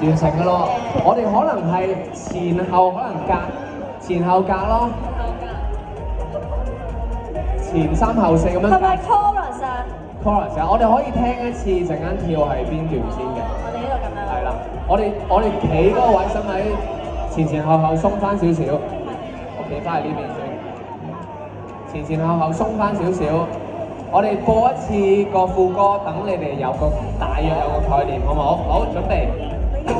完成㗎咯。我哋可能係前後可能前後隔咯，前三後四咁樣。係咪 chorus 啊？ chorus 啊，我哋可以聽一次，陣間跳係邊段先嘅。我哋呢度咁樣。係啦，我哋企嗰個位，使唔使前後後鬆翻少少？我企翻喺呢邊先，前後後鬆翻少少。我哋播一次個副歌，等你哋有個大約有個概念，好唔好？好，準備。哇，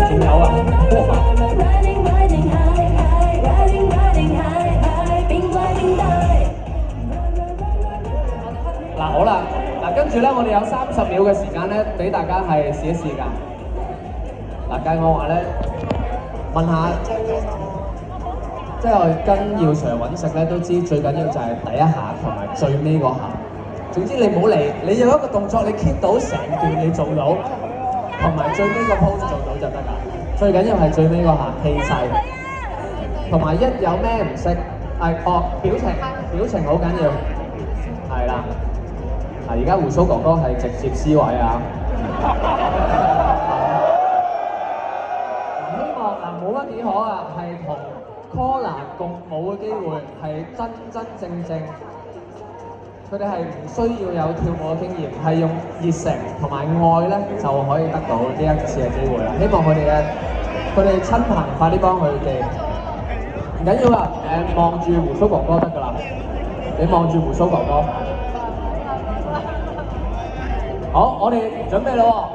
仲有啊！哇！嗱，好啦，嗱，跟住咧，我哋有30秒嘅時間咧，俾大家係試一試㗎。嗱，計我話咧，問下，即係我哋跟耀 Sir 揾食咧，都知最緊要就係第一下同埋最尾嗰下。總之你唔好理，你有一個動作你 keep 到成段你做到，同埋最尾個 pose 做到就得㗎。最緊要係最尾嗰下氣勢，同埋一有咩唔識，表情好緊要，係啦。嗱，而家鬍鬚哥哥係直接 C 位啊！希望嗱冇乜幾可啊，係同 Collar 共舞嘅機會係真正，佢哋係唔需要有跳舞嘅經驗，係用熱誠同埋愛咧就可以得到呢一次嘅機會啦。希望佢哋親朋快啲幫佢哋，唔緊要啦，望住鬍鬚哥哥得㗎啦，你望住鬍鬚哥哥。好，我哋準備咯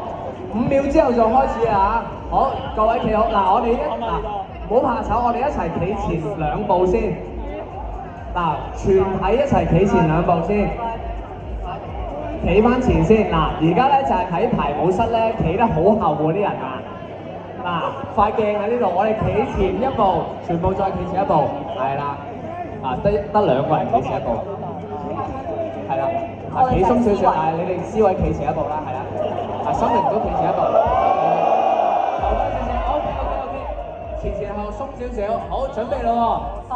喎，5秒之後就開始啊！好，各位企好，嗱，我哋唔好怕醜，我哋一齊企前2步先。嗱，全體一齊企前2步先，企翻前先。嗱，而家咧就係喺排舞室咧企得好後嗰啲人啊！嗱，塊鏡喺呢度，我哋企前1步，全部再企前1步，係啦。得2個人企前1步，係啦。企鬆少少，你哋思維企前1步啦，係啦。心靈都企前1步。後翻少少 ，OK， 前後鬆少少，好，準備咯喎。好。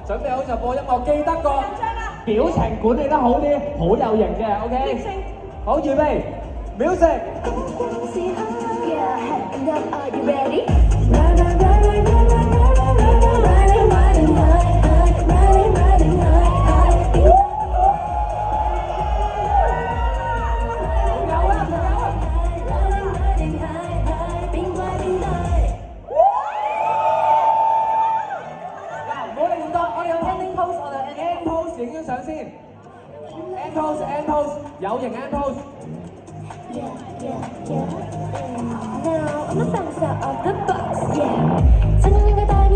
準備好就播音樂，記得個表情管理得好啲，好有型嘅 ，OK。好，預備 ，music。End pose， 有型 end pose。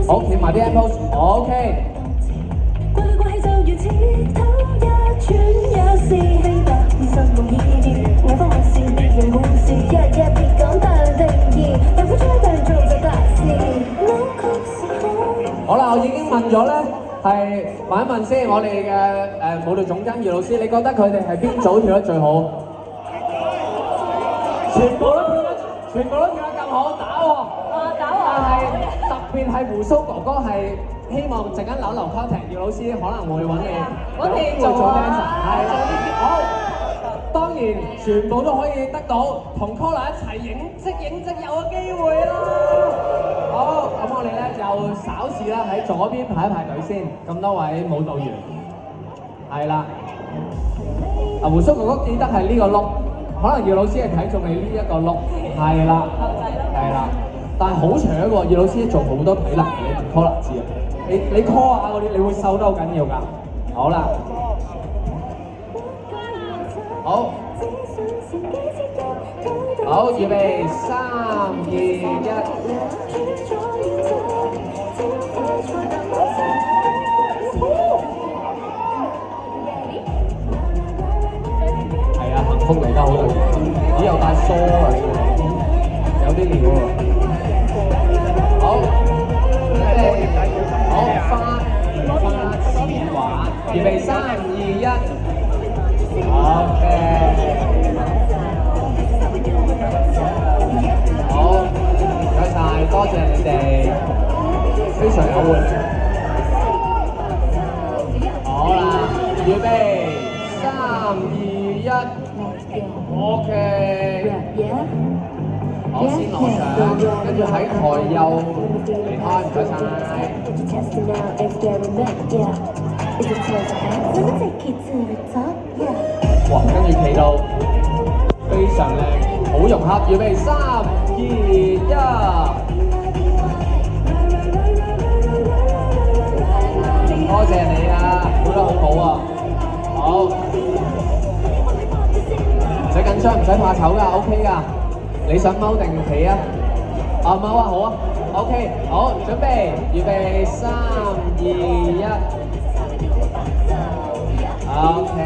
好，貼埋啲 end pose，OK。好啦，我已經問咗咧。係問一問先，我哋嘅舞蹈總監葉老師，你覺得佢哋係邊組跳得最好？全部都跳得咁好，打喎！打喎！但係特別係鬍鬚哥哥係希望陣間扭 contact，葉老師可能會揾你有機會做 dancer， 係啦。好，當然全部都可以得到同 Collar 一齊影即有嘅機會啦。好，咁我哋咧就稍事啦，喺左邊排一排隊先，咁多位舞蹈員，係啦。鬍鬚哥哥記得係呢個碌，可能葉老師係睇中你呢一個碌，係啦，係啦。但係好長一個，葉老師做好多體能嘅，你 Collar 知啊？你 call 下嗰啲，你會瘦得好緊要㗎。好啦，好。好，預備3、2、1。係啊，幸福嚟得好突然，咦有帶梳啊呢個，有啲料喎。好，預備，好花似畫，預備3、2、1。OK。好，唔該晒，多謝你哋。好嘅。好啦，預備3、2、1 ，OK。好，先攞獎，跟住喺台右離開，唔該晒。哇，跟住企到非常靚，好融洽。預備3、2、1。多謝你啊，做得好好啊！好，唔使緊張，唔使怕醜㗎 ，OK 㗎。你想踎定企啊？啊踎啊，好啊 ，OK， 好，準備，預備3、2、1 ，OK，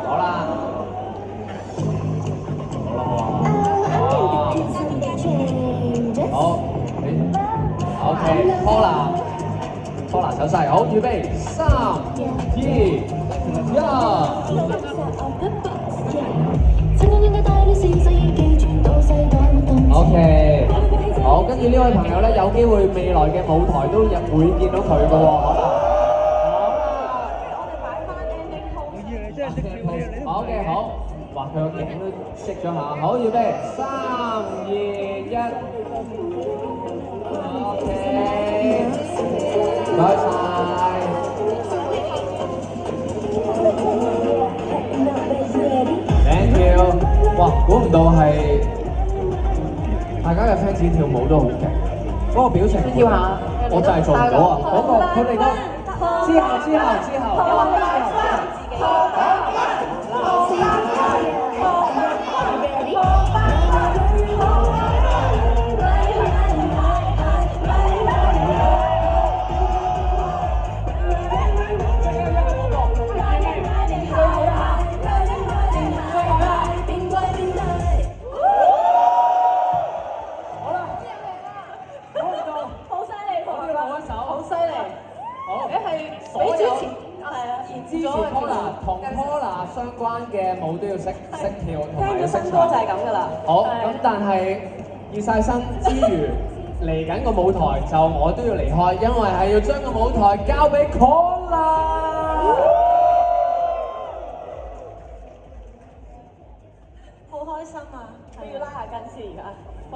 好啦，好，好 ，OK，Paula 手勢，好，預備3、2、1。OK， 好，跟住呢位朋友咧，有機會未來嘅舞台都會見到佢嘅喎，可能。好嘅，好，哇，佢個頸都熄咗下，好，預備3、2、1 ，OK， 唔該晒。Thank you， 哇，估唔到係。大家嘅 fans 跳舞都好勁，嗰個表情跳下，我就係做唔到啊！嗰個佢哋個之同 Paula 相關嘅舞都要識跳，同埋要識唱。就係咁㗎啦。好，咁但係熱晒身之餘，嚟緊個舞台就我都要離開，因為係要將個舞台交俾 Paula。好開心啊！我要拉下筋先而家。